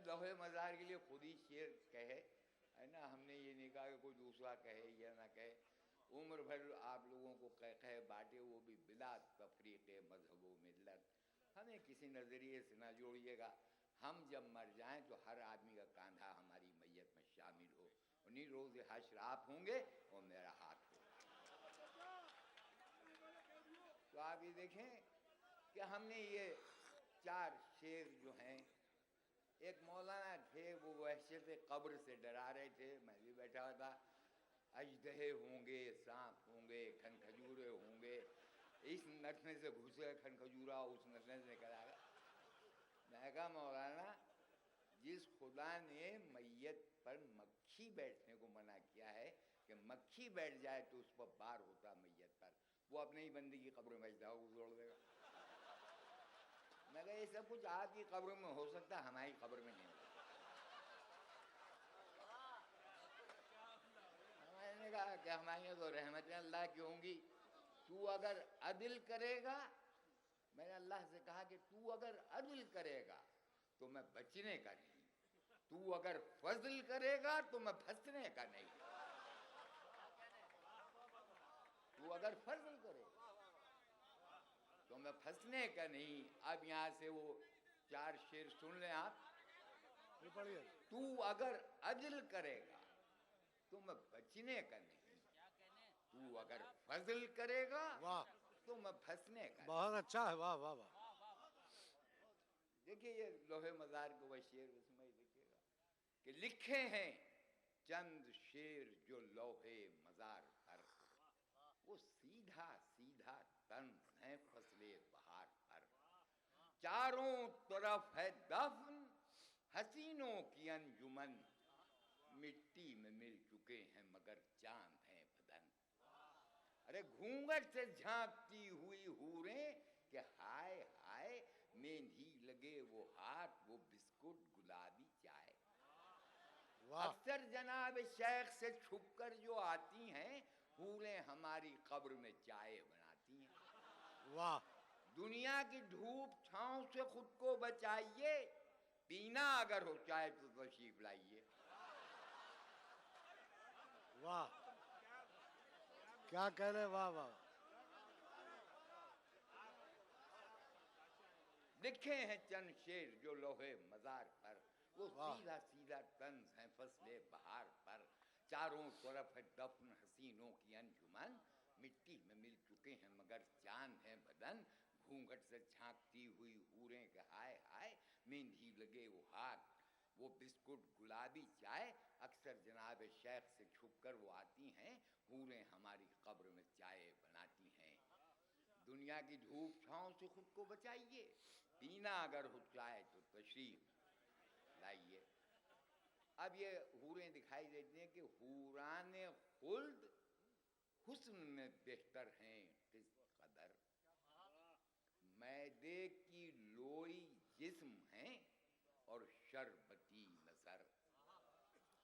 लोहे मज़ार के लिए खुद ही शेर कहे, है ना, हमने ये नहीं कहा कि कोई दूसरा कहे या ना कहे। उम्र भर आप लोगों को कहे बांटे, वो भी बिला तफरीक़ मजहब व मिल्लत। हमें किसी नज़रिए से ना जोड़िएगा। हम जब मर जाएं तो हर आदमी का कांधा हमारी मैयत में शामिल हो। उन्हीं रोज़ हश्र आप होंगे और मेरा हाथ होगा। तो आप ये देखें कि हमने ये 4 शेर जो हैं, एक मौलाना थे वो वहशत कब्र से डरा रहे थे, मैं भी बैठा हुआ था। अजदहे होंगे, सांप होंगे, खन खजूरे होंगे, इस नटने से घुसे खन खजूरा, उस नटने से निकल आएगा। मैं कहा मौलाना, जिस खुदा ने मैयत पर मक्खी बैठने को मना किया है कि मक्खी बैठ जाए तो उस पर बार होता मैयत पर, वो अपने ही बंदी की कब्र में अजदहा को जोड़ देगा। मैं कहा ये सब कुछ आपकी कब्र में हो सकता, हमारी कब्र में नहीं होता। मैंने कहा कि हमारे यहाँ तो रहमत अल्लाह की होंगी, तू अगर अदिल करेगा, मैंने अल्लाह से कहा कि तू अगर अदिल करेगा तो मैं बचने का नहीं, तू अगर फजल करेगा तो मैं फंसने का नहीं। तू अगर फजल करेगा तो मैं फंसने का नहीं। अब यहाँ से वो 4 शेर सुन लें आप। तू अगर अदिल करेगा तो मैं बचने का नहीं, तू अगर फजल करेगा वाह, तो मैं फंसने का। बहुत अच्छा है, वाह वाह वाह। देखिए ये लोहे मज़ार को वह शेर उसमें देखिएगा कि लिखे हैं चंद शेर जो लोहे मज़ार पर, वो सीधा सीधा तंज है फसले बहार पर। चारों तरफ है दफन हसीनों की अंजुमन, मिट्टी में मिल चुके हैं मगर चांद है बदन। अरे घूंघट से झांकती हुई हूरें कि हाय हाय, मेंधी लगे वो हाथ, वो बिस्कुट गुलाबी चाय। अक्सर जनाब शेख से छुपकर जो आती हैं, हूरें हमारी कब्र में चाय बनाती हैं। वाह, दुनिया की धूप छांव से खुद को बचाइए, पीना अगर हो चाहे तो तशरीफ लाइए। वाह, क्या कह रहे, वाह वाह। लिखे हैं चंद शेर जो लोहे मज़ार पर, वो सीधा सीधा तंज है फसले बहार पर। चारों तरफ है दफन हसीनों की अंजुमन, मिट्टी में मिल चुके हैं मगर चांद है बदन। घूंघट से झांकती हुई हूरें के हाय हाय, मेंधी लगे वो हाथ, वो बिस्कुट गुलाबी चाय। अक्सर जनाब शेख से छुपकर वो आती हैं, हूरें हमारी कब्र में चाय बनाती हैं। दुनिया की धूप छांव से खुद को बचाइए, पीना अगर हो चाहे तो तशरीफ लाइए। अब ये हूरें दिखाई देती हैं कि हूरान खुल्द हुस्न में बेहतर हैं किस कदर, मैदे की लोई जिस्म हैं और शरबती नजर।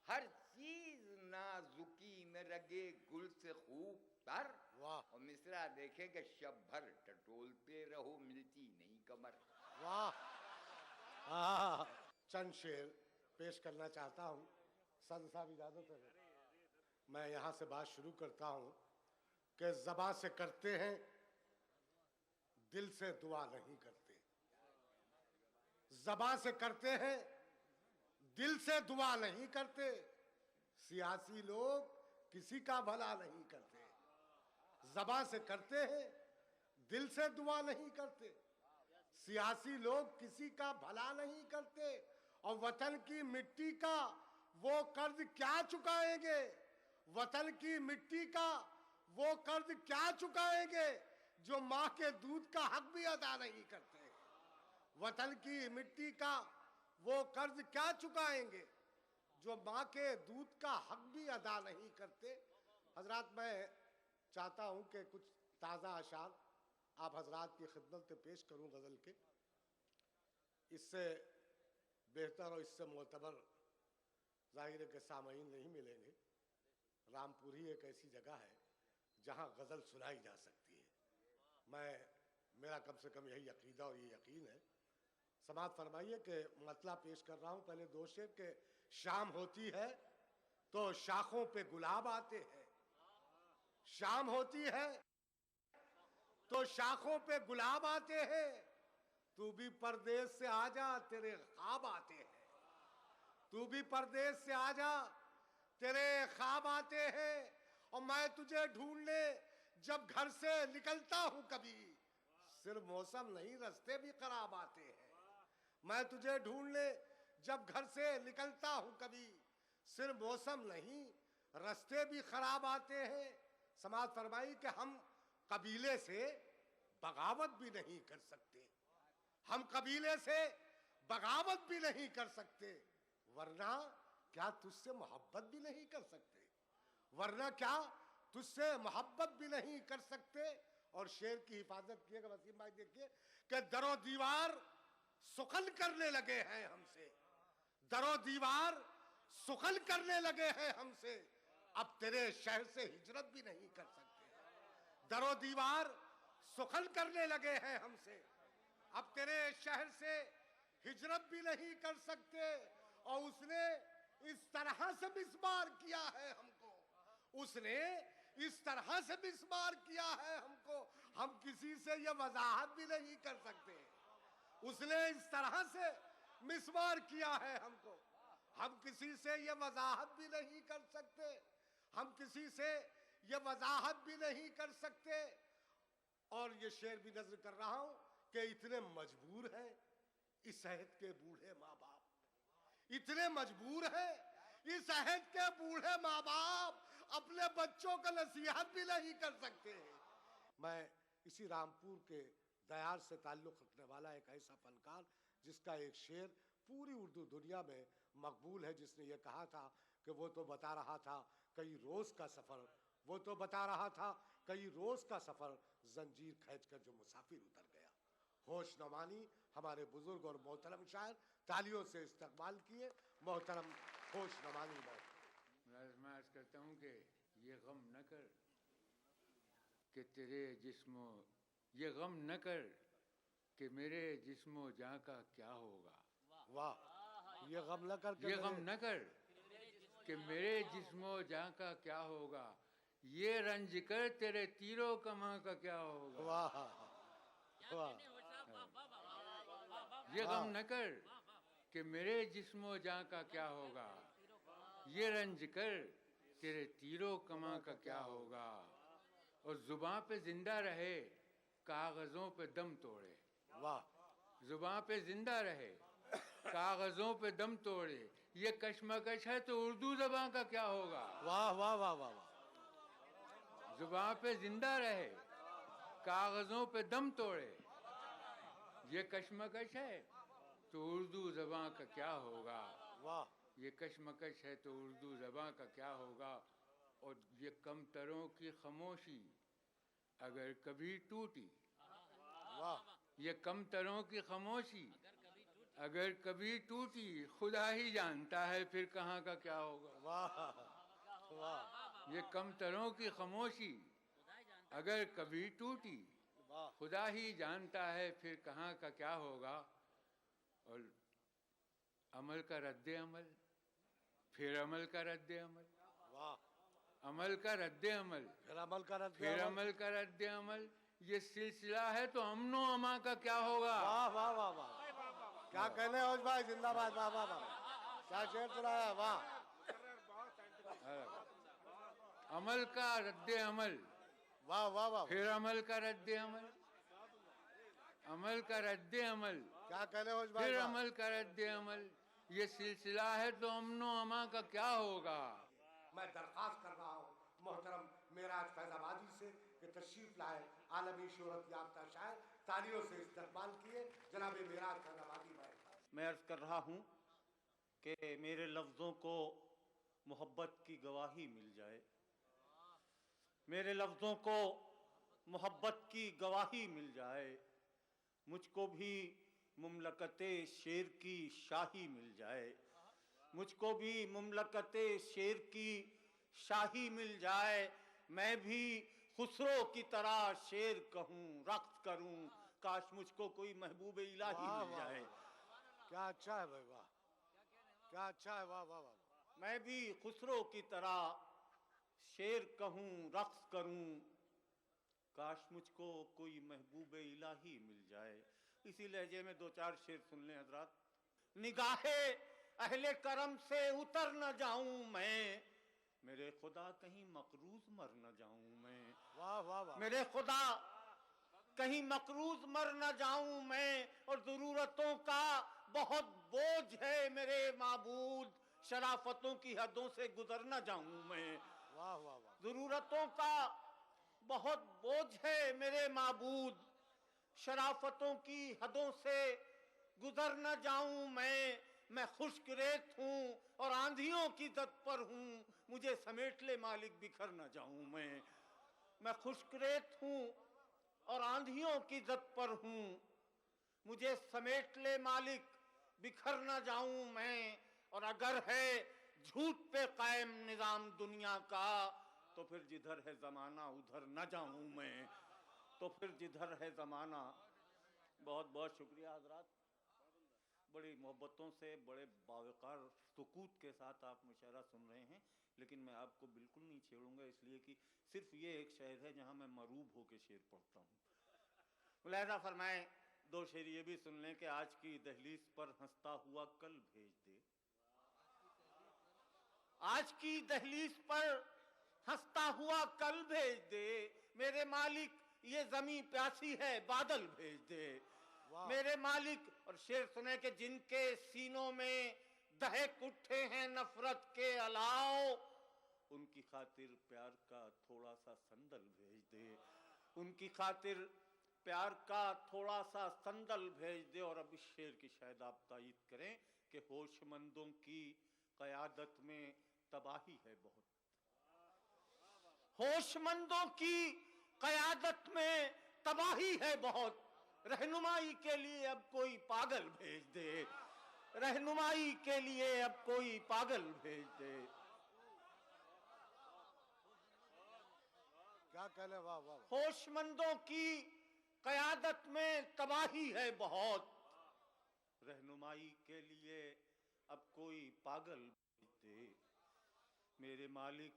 हर चीज नाजुकी में रगे गुल से खूब तर, और मिसरा देखे कि शब भर टटोलते रहो मिलती नहीं कमर। वाह, चंद शेर पेश करना चाहता हूँ। सद साहब इजाजत है, मैं यहाँ से बात शुरू करता हूँ कि ज़बान से करते हैं, दिल से दुआ नहीं करते। ज़बान से करते हैं, दिल से दुआ नहीं करते। सियासी लोग किसी का भला नहीं करते। ज़बान से करते हैं, दिल से दुआ नहीं करते। सियासी लोग किसी का भला नहीं करते, और वतन की मिट्टी का वो कर्ज क्या चुकाएंगे? वतन की मिट्टी का वो कर्ज क्या चुकाएंगे जो माँ के दूध का हक भी अदा नहीं करते? वतन की मिट्टी का वो कर्ज क्या चुकाएंगे जो माँ के दूध का हक भी अदा नहीं करते? हजरात, मैं चाहता हूँ कि कुछ ताज़ा अशार आप हजरात की खिदमत में पेश करूँ गज़ल के। इससे बेहतर और इससे मोतबर ज़ाहिर के सामईन नहीं मिलेंगे। रामपुर ही एक ऐसी जगह है जहाँ गज़ल सुनाई जा सकती है। मेरा कम से कम यही अकीदा और ये यकीन है। समाप्त फरमाइए कि मतला पेश कर रहा हूं। पहले दो शेर के शाम होती है तो शाखों पे गुलाब आते हैं, शाम होती है तो शाखों पे गुलाब आते हैं, तू भी परदेश से आजा तेरे ख्वाब आते हैं, तू भी परदेश से आजा तेरे ख्वाब आते हैं। और मैं तुझे ढूंढने जब घर से निकलता हूं कभी, सिर्फ मौसम नहीं रास्ते भी खराब आते हैं। मैं तुझे ढूंढने जब घर से निकलता हूं कभी, सिर्फ मौसम नहीं रास्ते भी खराब आते हैं। समाज फरमाई कि हम कबीले से बगावत भी नहीं कर सकते, हम कबीले से बगावत भी नहीं कर सकते, वरना क्या तुझसे मोहब्बत भी नहीं कर सकते, वरना क्या तुझसे मोहब्बत भी नहीं कर सकते। और शेर की हिफाजत किएगा वसीम भाई, देखिए कि दरो दीवार सुखल करने लगे हैं हमसे, दरो दीवार सुखल करने लगे हैं हमसे, अब तेरे शहर से हिजरत भी नहीं कर सकते। दरो दीवार सुखल करने लगे हैं हमसे, अब तेरे शहर से हिजरत भी नहीं कर सकते। और उसने इस तरह से मिसमार किया है हमको, उसने इस तरह से मिसमार किया है हमको, हम किसी से ये वजाहत भी नहीं कर सकते। उसने इस तरह से मिसमार किया है हमको, हम किसी से ये वजाहत भी नहीं कर सकते, हम किसी से ये वजाहत भी नहीं कर सकते। और ये शेर भी नजर कर रहा हूं कि इतने मजबूर हैं इस अहद के बूढ़े माँ बाप, इतने मजबूर हैं इस अहद के बूढ़े माँ बाप, अपने बच्चों का नसीहत भी नहीं कर सकते। मैं इसी रामपुर के दयार से ताल्लुक रखने वाला एक ऐसा फनकार जिसका एक शेर पूरी उर्दू दुनिया में मकबूल है, जिसने ये कहा था कि वो तो बता रहा था कई रोज का सफर, वो तो बता रहा था कई रोज का सफर, जंजीर खींच कर जो मुसाफिर उतर गया। होश नवानी हमारे बुजुर्ग और मोहतरम शायर तालियों से इस्तकबाल किए। मोहतरम होश नवानी मैं अर्ज करता हूँ कि ये गम न कर कि तेरे जिस्मो, ये गम न कर कि मेरे जिस्मो जाँ का क्या होगा। वाह, ये गम न कर, ये गम न कर कि मेरे जिस्मो जाँ का क्या होगा, ये रंज कर तेरे तीरों कमां का क्या होगा। वाह वाह, ये गम न कर कि मेरे जिस्मो जाँ का क्या होगा, ये रंज कर तेरे तीरों कमां का क्या होगा। और जुबां पे जिंदा रहे कागजों पे दम तोड़े, वाह, जुबां पे जिंदा रहे कागजों पे दम तोड़े, ये कशमकश है तो उर्दू ज़बां का क्या होगा। वाह वाह वाह वाह, जुबां पे जिंदा रहे कागजों पे दम तोड़े, ये कशमकश है तो उर्दू ज़बां का क्या होगा। वाह, ये कशमकश है तो उर्दू ज़बां का क्या होगा। और ये कमतरों की खामोशी अगर कभी टूटी, वाह, ये कमतरों की खामोशी अगर कभी टूटी, खुदा ही जानता है फिर कहाँ का क्या होगा। वाह वाह, ये कमतरों की खामोशी अगर कभी टूटी, वाह, खुदा ही जानता है फिर कहाँ का क्या होगा। और अमल का रद्द अमल, फिर अमल का रद्द अमल, वाह, अमल का रद्द अमल, फिर अमल का रद्द फिर अमल का रद्द अमल, ये सिलसिला है तो अमनो अमा का क्या होगा। वाह वाह वाह वाह, क्या कहने होश भाई, जिंदाबाद, वाह वाह वाह, क्या शेर सुनाया, वाह। अमल का रद्द अमल, वाह वाह वाह, फिर अमल का रद्द अमल, अमल का रद्द अमल, क्या कहने होश भाई, फिर वाह। अमल का रद्द अमल, ये सिलसिला है तो अमनो अमा का क्या होगा। मैं दरख्वास्त कर रहा हूँ मोहतरम मेराज फैजाबादी से कि तशरीफ लाए, आलमी शोहरत याफ्ता शायर, तालियों से इस्तकबाल किए जनाब मेराज फैजाबादी भाई। मैं अर्ज़ कर रहा हूँ कि मेरे लफ्ज़ों को मोहब्बत की गवाही मिल जाए, मेरे लफ्ज़ों को मोहब्बत की गवाही मिल जाए, मुझको भी मुमलकते शेर की शाही मिल जाए, मुझको भी मुमलकते शेर की शाही मिल जाए, मैं भी खुसरो की तरह शेर कहूँ, रक़्स करूँ, काश मुझको कोई महबूब इलाही मिल जाए। क्या अच्छा है भाई, वाह क्या अच्छा है, वाह वाह वाह। मैं भी खुसरो की तरह शेर कहूं, रक्स करूं, काश मुझको कोई महबूब इलाही मिल जाए। इसी लहजे में दो चार शेर सुन लें हजरात। निगाहे अहले करम से उतर न जाऊं मैं, मेरे खुदा कहीं मकरूज मर न जाऊं मैं। वाह वाह वाह। मेरे खुदा कहीं मकरूज मर न जाऊं मैं, और जरूरतों का बहुत बोझ है मेरे माबूद, शराफतों की हदों से गुजर न जाऊं मैं। वाह वाह वाह। जरूरतों का बहुत बोझ है मेरे माबूद, शराफतों की हदों से गुजर न जाऊं मैं खुश्क रेत हूं और आंधियों की जद पर हूं, मुझे समेट ले मालिक बिखर न जाऊं मैं खुश्क रेत हूं और आंधियों की जद पर हूं, मुझे समेट ले मालिक बिखर न जाऊं मैं। और अगर है झूठ पे कायम निजाम दुनिया का, तो फिर जिधर है जमाना उधर न जाऊं मैं, तो फिर जिधर है जमाना। बहुत बहुत शुक्रिया हजरात, बड़ी मोहब्बतों से बड़े बावकार सुकूत के साथ आप मुशायरा सुन रहे हैं, लेकिन मैं आपको बिल्कुल नहीं छेड़ूंगा, इसलिए कि सिर्फ ये एक शेर है जहां मैं मरूब होकर शेर पढ़ता हूं। लिहाजा फरमाए दो शेर ये भी सुन लें कि आज की दहलीज पर हंसता हुआ कल भेज दे, आज की दहलीज पर हंसता हुआ कल भेज दे, मेरे मालिक ये जमी प्यासी है बादल भेज दे। मेरे मालिक, और शेर सुने कि जिनके सीनों में दहक उठे हैं नफरत के अलाव, उनकी खातिर प्यार का थोड़ा सा संदल भेज दे, उनकी खातिर प्यार का थोड़ा सा संदल भेज दे। और अब इस शेर की शायद आप तायीद करें कि होशमंदों की क़यादत में तबाही है बहुत, होशमंदों की क़यादत में तबाही है बहुत, रहनुमाई के लिए अब कोई पागल भेज दे, रहनुमाई के लिए अब कोई पागल भेज दे। क्या कहले, वाह वाह। होशमंदों की क़यादत में तबाही है बहुत, रहनुमाई के लिए अब कोई पागल भेज दे, मेरे मालिक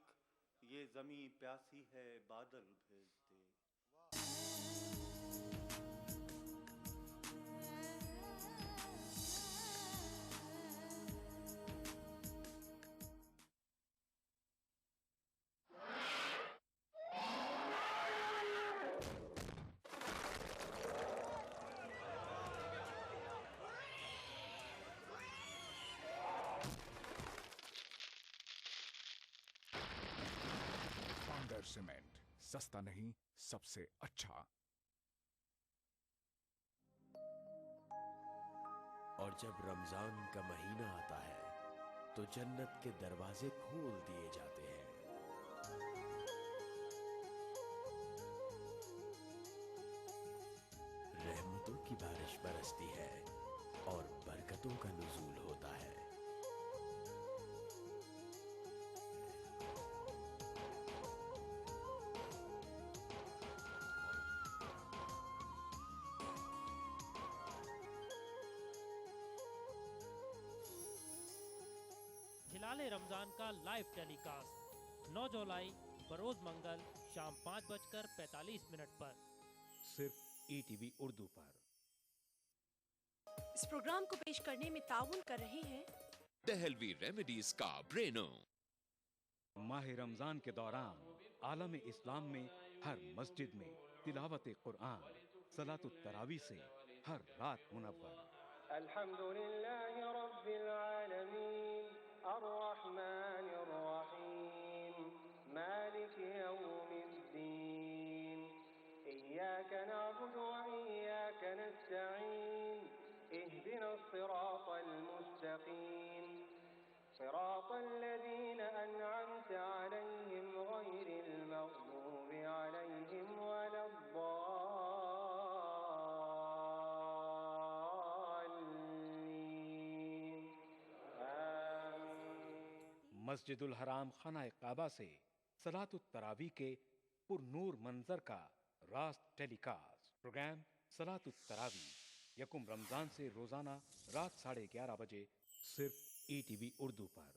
ये जमी प्यासी है बादल भेज दे। सीमेंट, सस्ता नहीं सबसे अच्छा। और जब रमजान का महीना आता है तो जन्नत के दरवाजे खोल दिए जाते हैं। रहमतों की बारिश बरसती है और बरकतों का नुज़ूल होता है। हिलाले रमजान का लाइव टेलीकास्ट 9 जुलाई बरोज मंगल शाम 5:45 पर सिर्फ ETV उर्दू पर। इस प्रोग्राम को पेश करने में ताउन कर रहे हैं दहलवी रेमेडीज का ब्रेनो। माह रमजान के दौरान आलम इस्लाम में हर मस्जिद में तिलावत कुरान सलातुत तरावी से हर रात मुनव्वर। अल्हम्दुलिल्लाहि रब्बिल आलमीन अर्रहमानिर रहीम मालिकि यौमिद्दीन इय्याका नअबुदु व इय्याका नस्तईन इहदिनस सिरातल मुस्तकीम सिरातल लज़ीना अनअमता अलैहिम गैरिल मग़दूबि अलैहिम वलद्दाल्लीन। मस्जिदुल हराम खाना काबा से सलातुत तरावी के पुरनूर मंजर का रास्त टेलीकास्ट प्रोग्राम सलातुत तरावी यकुम रमजान से रोजाना रात 11:30 बजे सिर्फ ईटीवी उर्दू पर।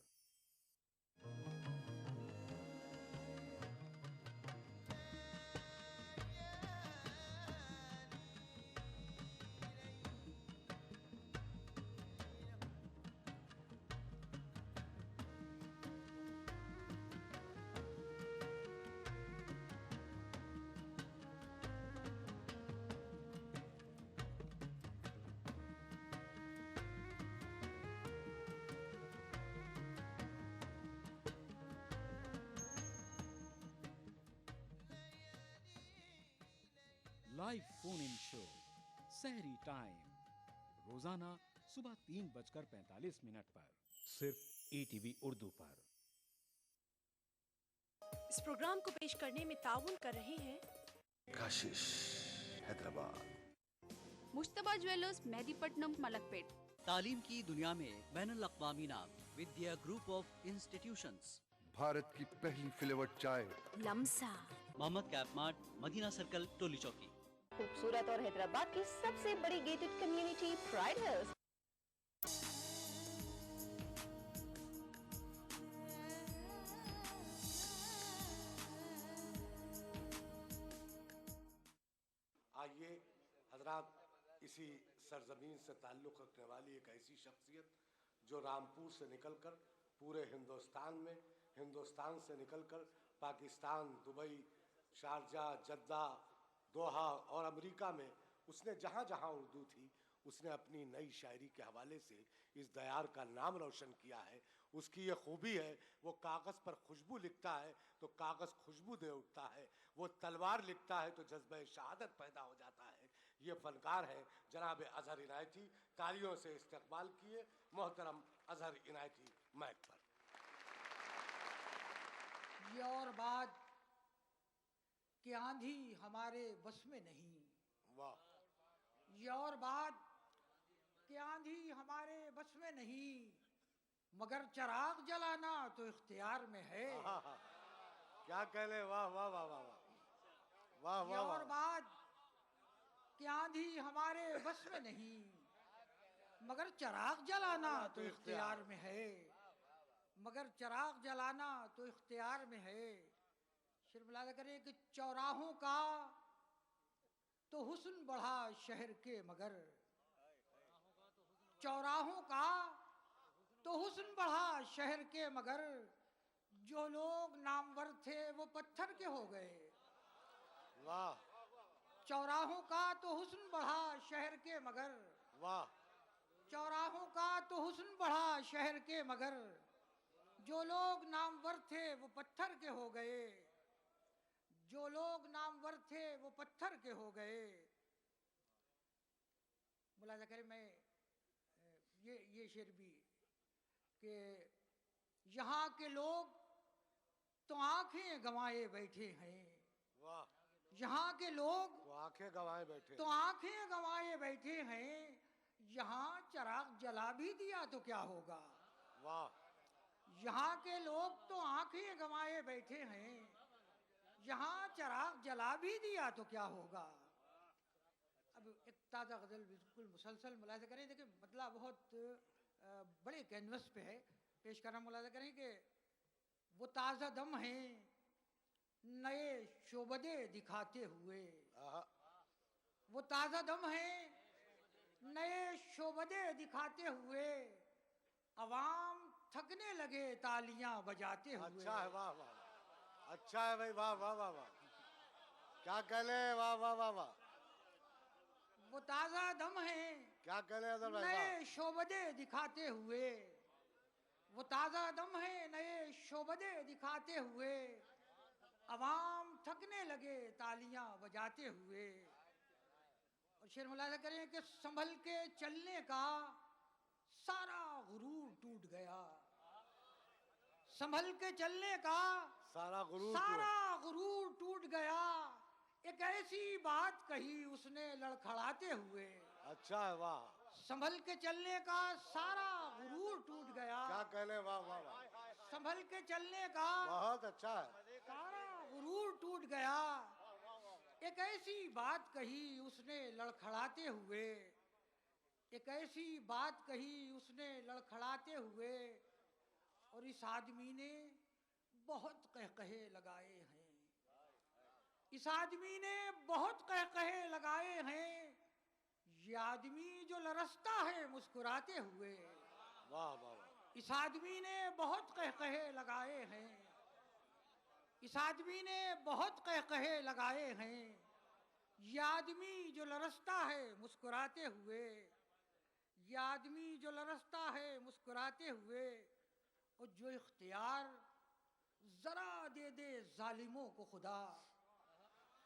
लाइव फोन इन शो सहरी टाइम रोजाना सुबह 3:45 पर सिर्फ ईटीवी उर्दू पर। इस प्रोग्राम को पेश करने में ताउन कर रहे हैं काशिश हैदराबाद, मुश्तबा ज्वेलर्स मेहदीपट्टनम मलकपेट। तालीम की दुनिया में बैनुल अक़वामी नाम Vidya group of institutions. Bharat की पहली फ्लेवर्ड चाय Lamsa, Mohammed cap mart, Madina circle, Toli Chowki. खूबसूरत और हैदराबाद की सबसे बड़ी गेटेड कम्युनिटी प्राइड हिल्स। आइए हजरात, इसी सरजमीन से ताल्लुक़ रखने वाली एक ऐसी शख्सियत जो रामपुर से निकलकर पूरे हिंदुस्तान में, हिंदुस्तान से निकलकर पाकिस्तान, दुबई, शारजा, जद्दा, दोहा और अमेरिका में उसने जहाँ जहाँ उर्दू थी उसने अपनी नई शायरी के हवाले से इस दयार का नाम रोशन किया है। उसकी ये खूबी है, वो कागज़ पर खुशबू लिखता है तो कागज़ खुशबू दे उठता है, वो तलवार लिखता है तो जज्बे शहादत पैदा हो जाता है। ये फनकार है जनाब अजहर इनायती। तालियों से इस्तकबाल किए मोहतरम अजहर इनायती माइक पर। ये और बात कि आंधी हमारे बस में नहीं। वाह। ये और बात कि आंधी हमारे बस में नहीं, मगर चराग जलाना तो इख्तियार में है। क्या कह ले, वाह वाह वाह वाह वाह वाह। ये और बात कि आंधी हमारे बस में नहीं, मगर चराग जलाना तो इख्तियार में है, मगर चराग जलाना तो इख्तियार में है। शेर मुलाजा करें कि चौराहों का तो हुस्न बढ़ा शहर के, मगर चौराहों का तो हुस्न बढ़ा शहर के, मगर जो लोग नामवर थे वो पत्थर के हो गए। वाह। चौराहों का तो हुस्न बढ़ा शहर के, मगर वाह। चौराहों का तो हुस्न बढ़ा शहर के, मगर जो लोग नामवर थे वो पत्थर के हो गए। जो लोग नामवर थे वो पत्थर के हो गए। मुलाजा करें, मैं ये शेर भी कि यहाँ के लोग तो आंखें गंवाए बैठे हैं। वाह। यहाँ के लोग तो आंखें गंवाए बैठे, तो आंखें गंवाए बैठे हैं, यहाँ चराग जला भी दिया तो क्या होगा। वाह। यहाँ के लोग तो आंखें गंवाए बैठे हैं, यहाँ चराग जला भी दिया तो क्या होगा। अब एक ताज़ा गज़ल बिल्कुल मुसलसल मुलाज़ा करें। देखिए मतलब बहुत बड़े कैनवस पे है, पेश करना मुलाज़ा करें कि वो ताज़ा दम हैं नए शोबदे दिखाते हुए। वो ताज़ा दम हैं नए शोबदे दिखाते हुए, अवाम थकने लगे तालियां बजाते हुए। अच्छा है, वाह वाह। अच्छा है भाई, वाह वाह वाह वाह। क्या कह ले, वाह वाह वाह वाह। वो ताज़ा दम है क्या कह ले अदर भाई, नए शोबदे दिखाते हुए। वो ताज़ा दम है नए शोबदे दिखाते हुए, अवाम थकने लगे तालियां बजाते हुए। और शेर मुलाज़ा करें कि संभल के चलने का सारा गुरूर टूट गया। संभल के चलने का सारा गुरूर टूट गया। एक ऐसी बात कही उसने लड़खड़ाते हुए। अच्छा है, वाह। संभल के चलने का सारा गुरूर टूट गया। क्या कह ले, वाह वाह वाह। संभल के चलने का बहुत अच्छा है। सारा गुरूर टूट गया। एक ऐसी बात कही उसने लड़खड़ाते हुए, एक ऐसी बात कही उसने लड़खड़ाते हुए, और इस आदमी ने बहुत कहकहे लगाए हैं। इस आदमी ने बहुत कहकहे लगाए हैं। ये आदमी जो लरसता है मुस्कुराते हुए। वाह वाह वाह। इस आदमी ने बहुत कहकहे लगाए हैं। इस आदमी ने बहुत कहकहे लगाए हैं। ये आदमी जो लरसता है मुस्कुराते हुए। ये आदमी जो लरसता है मुस्कुराते हुए, और जो इख्तियार जरा दे दे जालिमों को खुदा।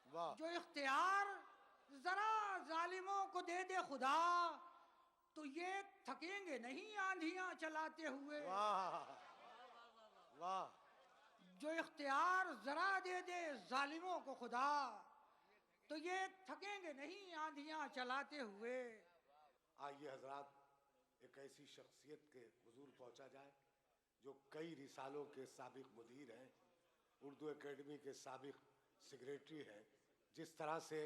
वाह। जो इख्तियार जरा जालिमों को दे दे खुदा, तो ये थकेंगे नहीं आंधियां चलाते हुए। वाह वाह। जो इख्तियार जरा दे दे जालिमों को खुदा, तो ये थकेंगे नहीं आंधियां चलाते हुए। आइए हजरात, एक ऐसी शख्सियत के हुजूर पहुंचा जाए जो कई रिसालों के साबिक मुदीर हैं, उर्दू एकेडमी के साबिक सेक्रेटरी हैं। जिस तरह से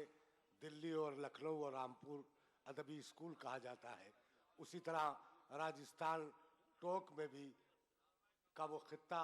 दिल्ली और लखनऊ और रामपुर अदबी स्कूल कहा जाता है, उसी तरह राजस्थान टोक में भी का वो खित्ता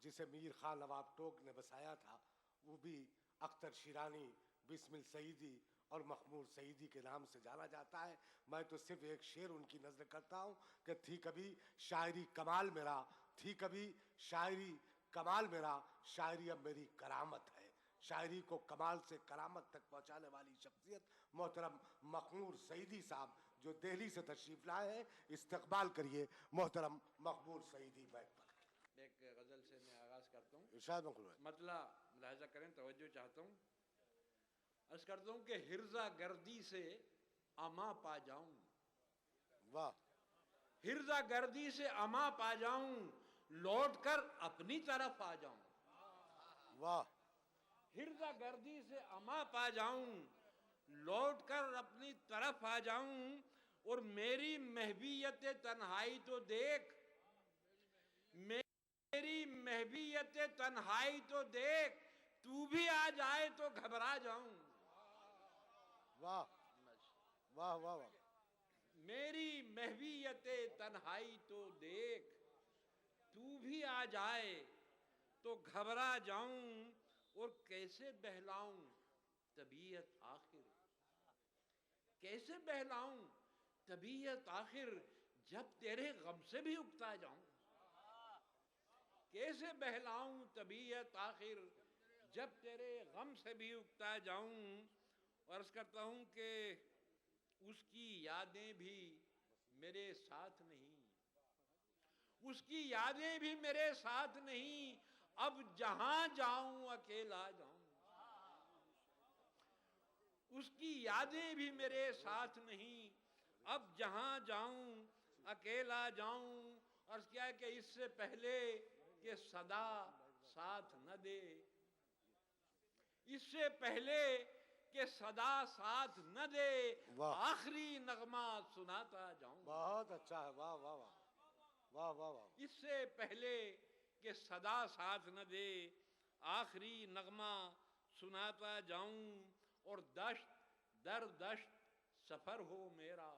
जिसे मीर खान नवाब टोक ने बसाया था, वो भी अख्तर शिरानी, बिस्मिल सईदी और मखमूर सईदी के नाम से जाना जाता है। मैं तो सिर्फ एक शेर उनकी नज़र करता हूँ कि थी कभी शायरी कमाल मेरा, थी कभी शायरी कमाल मेरा, शायरी अब मेरी करामत है। शायरी को कमाल से करामत तक पहुँचाने वाली शख्सियत मोहतरम मखमूर सईदी साहब जो दिल्ली से तशरीफ लाए हैं। इस्तकबाल करिए मोहतरम मखमूर सईदी बैग पर। एक गज़ल से मैं आगाज़ करता हूँ। इरशाद मखमूर। मतलब मुलाहिज़ा करें, तवज्जो चाहता हूँ। अर्ज़ करता हूँ कि हिर्ज़ा गर्दी से अमा पा जाऊँ। वाह। हिर्ज़ा गर्दी से अमा पा जाऊँ, लौट कर अपनी तरफ आ जाऊँ। वाह। हिर्ज़ा गर्दी से अमा पा जाऊँ, लौट कर अपनी तरफ आ जाऊँ, और मेरी महबीयत तन्हाई तो देख, मेरी महबीयत तन्हाई तो देख, तू भी आ जाए तो घबरा जाऊं। वाह वाह वाह वाह। मेरी महबीयत तन्हाई तो देख, तू भी आ जाए तो घबरा जाऊं, और कैसे बहलाऊं तबीयत आखिर, कैसे बहलाऊं तबीयत आखिर, जब तेरे गम से भी उकता जाऊं। कैसे बहलाऊं तबीयत आखिर, जब तेरे गम से भी उकता जाऊं। और अर्ज़ करता हूं कि उसकी यादें भी मेरे साथ नहीं, उसकी यादें भी मेरे साथ नहीं, अब जहां जाऊं अकेला जाऊं। उसकी यादें भी मेरे साथ नहीं, अब जहां जाऊं अकेला जाऊं। और क्या है कि इससे पहले कि सदा साथ न दे, इससे पहले कि सदा साथ न दे, आखिरी नगमा सुनाता जाऊं। बहुत अच्छा है। वाह वाह वाह वाह वाह वाह। इससे पहले कि सदा साथ न दे, आखिरी नगमा सुनाता जाऊं। और दश्त दर दश्त सफर हो मेरा,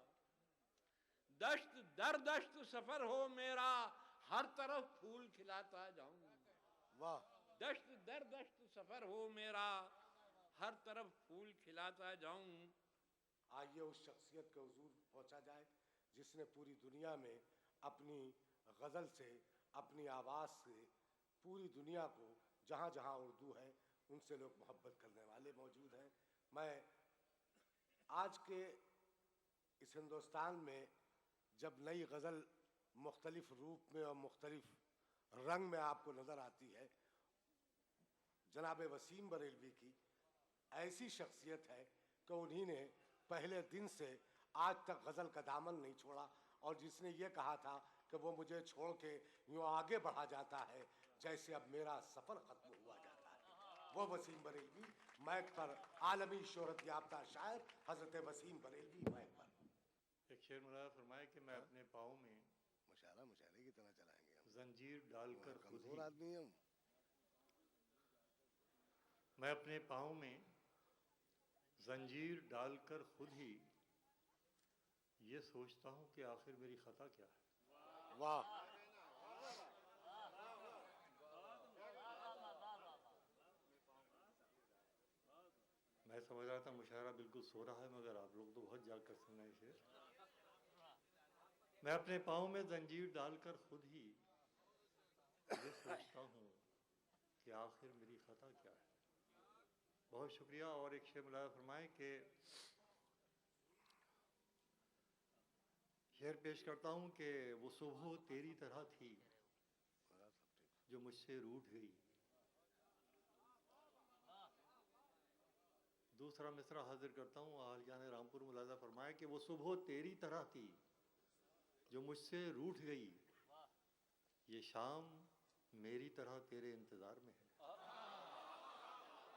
दश्त दर दश्त सफर हो मेरा, हर तरफ फूल खिलाता जाऊं। वाह। दश्त दर दश्त सफर हो मेरा, हर तरफ फूल खिलाता जाऊं। आइए उस शख्सियत के हुजूर पहुंचा जाए जिसने पूरी दुनिया में अपनी गज़ल से, अपनी आवाज़ से पूरी दुनिया को, जहाँ जहाँ उर्दू है उनसे लोग मोहब्बत करने वाले मौजूद हैं। मैं आज के इस हिंदुस्तान में जब नई गज़ल मुख्तलिफ रूप में और मुख्तलिफ रंग में आपको नज़र आती है, जनाब वसीम बरेलवी की ऐसी शख्सियत है कि उन्हीं ने पहले दिन से आज तक गज़ल का दामन नहीं छोड़ा, और जिसने ये कहा था कि वो मुझे छोड़ के यूँ आगे बढ़ा जाता है जैसे अब मेरा सफ़र ख़त्म हुआ जाता है, वो वसीम बरेलवी। मैक पर आलमी शोहरत याफ्ता शायर हज़रत वसीम बरेलवी मैक पर। एक शेर मुराद फरमाए कि मैं अपने पाँव में मुशायरे की तरह चलाएंगे हम। जंजीर डालकर खुद कमज़ोर ही, आदमी हूँ। मैं अपने पाँव में जंजीर डालकर खुद ही ये सोचता हूँ कि आखिर मेरी खता क्या है। वाह, मैं समझ रहा था मुशायरा बिल्कुल सो रहा है, मगर आप लोग तो बहुत जाग कर सुन रहे हैं शेर। मैं अपने पाँव में जंजीर डालकर खुद ही ये सोचता हूँ कि आखिर मेरी खता क्या है। बहुत शुक्रिया। और एक शेर मुलाज़ा फरमाएं कि शेर पेश करता हूँ कि वो सुबह तेरी तरह थी जो मुझसे रूठ गई। दूसरा मिसरा हाजिर करता हूँ। आलिया ने रामपुर मुलाज़ा फरमाया कि वो सुबह तेरी तरह थी जो मुझसे रूठ गई, ये शाम मेरी तरह तेरे इंतजार में है।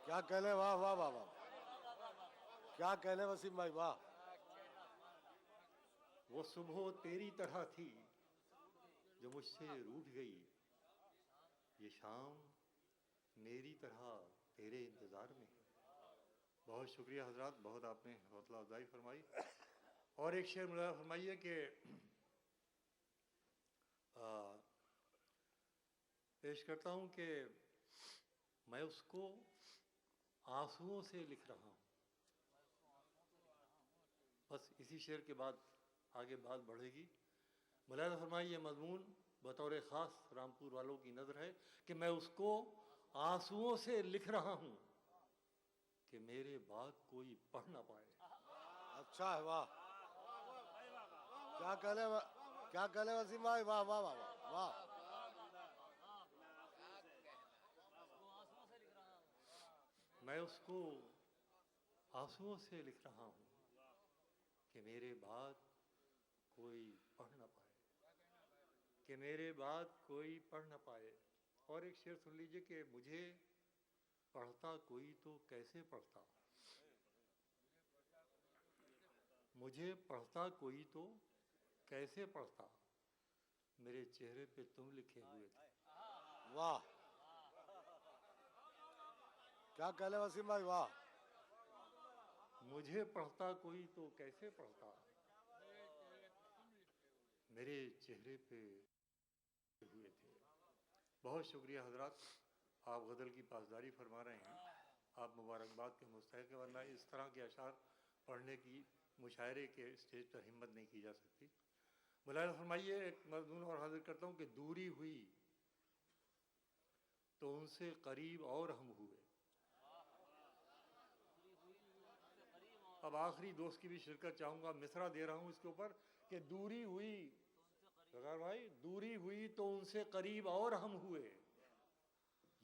क्या कहले, वाह वाह वाह वाह, क्या कहले वसीम भाई, वाह। वो सुबह तेरी तरह थी जो मुझसे रूठ गई, ये शाम मेरी तरह तेरे इंतजार में है। बहुत शुक्रिया हजरात, बहुत आपने हौसला अफजाई फरमाई। और एक शेर मुलाज़ा फरमाइए कि पेश करता हूँ कि मैं उसको आंसुओं से लिख रहा हूँ। बस इसी शेर के बाद आगे बात बढ़ेगी। मुलाज़ा फरमाइए, ये मज़मून बतौर ख़ास रामपुर वालों की नज़र है कि मैं उसको आंसुओं से लिख रहा हूँ कि मेरे बाद कोई पढ़ ना पाए। अच्छा है, वाह, क्या कहले वसीम भाई, वाह वाह वाह वाह। मैं उसको आंसुओं से लिख रहा हूँ कि मेरे बाद कोई पढ़ ना पाए, कि मेरे बाद कोई पढ़ ना पाए। और एक शेर सुन लीजिए कि मुझे पढ़ता कोई तो कैसे पढ़ता, मुझे पढ़ता कोई तो कैसे पढ़ता, मेरे चेहरे पे तुम लिखे हुए थे। वाह, क्या कहले वसीम भाई, वाह। मुझे पढ़ता कोई तो कैसे पढ़ता, मेरे चेहरे पे हुए थे। बहुत शुक्रिया हजरात, आप गज़ल की पासदारी फरमा रहे हैं, आप मुबारकबाद के मुस्तहिक़ हैं, वरना इस तरह के अशार पढ़ने की मुशायरे के स्टेज पर हिम्मत नहीं की जा सकती। मुलाज़ा फरमाइए, एक मज़मून और हाजिर करता हूँ कि दूरी हुई तो उनसे करीब और हम हुए। अब आखिरी दोस्त की भी शिरकत चाहूँगा, मिसरा दे रहा हूँ इसके ऊपर कि दूरी हुई, सरकार भाई, दूरी हुई तो उनसे करीब और हम हुए,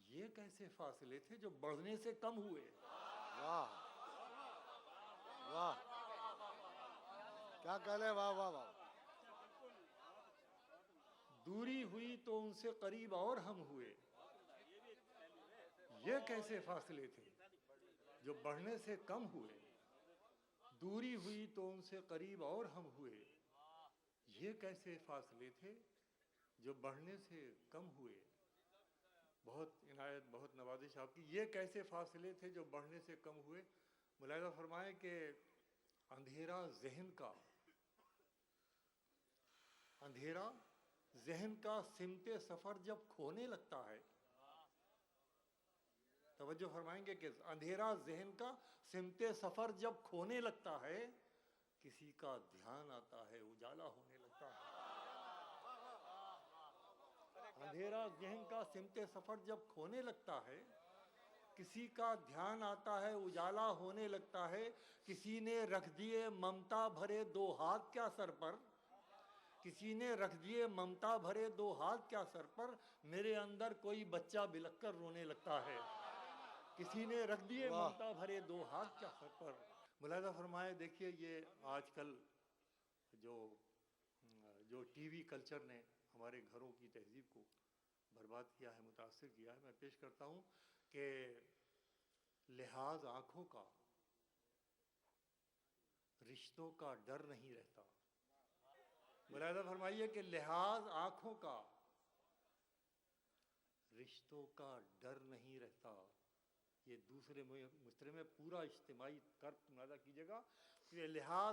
ये कैसे फासले थे जो बढ़ने से कम हुए। वाह वाह, क्या कहले, वाह वाह वाह। दूरी हुई तो उनसे करीब और हम हुए, ये कैसे फासले थे जो बढ़ने से कम हुए। दूरी हुई तो उनसे करीब और हम हुए, ये कैसे फासले थे जो बढ़ने से कम हुए। बहुत इनायत, बहुत नवाजिश आपकी। ये कैसे फासले थे जो बढ़ने से कम हुए। मुलाहिज़ा फरमाएं कि अंधेरा जहन का सिमते सफ़र जब खोने लगता है, तवज्जो फरमाएंगे कि अंधेरा जहन का सिमते सफ़र जब खोने लगता है, किसी का ध्यान आता है उजाला होने लगता है। अंधेरा जहन का सिमते सफ़र जब खोने लगता है, किसी का ध्यान आता है उजाला होने लगता है। किसी ने रख दिए ममता भरे दो हाथ क्या सर पर, किसी ने रख दिए ममता भरे दो हाथ क्या सर पर, मेरे अंदर कोई बच्चा बिलख कर रोने लगता है। किसी ने रख दिए ममता भरे दो हाथ क्या सर पर। मुलाहिज़ा फरमाए, देखिए ये आजकल जो टीवी कल्चर ने हमारे घरों की तहजीब को बर्बाद किया है, मुतासर किया है। मैं पेश करता हूँ कि लिहाज आँखों का रिश्तों का डर नहीं रहता। मुलाहिज़ा फरमाइए कि लिहाज आँखों का रिश्तों का डर नहीं रहता। ये दूसरे मिसरे में पूरा इज्तिमाई कर मुलाहिज़ा कीजिएगा कि लिहाज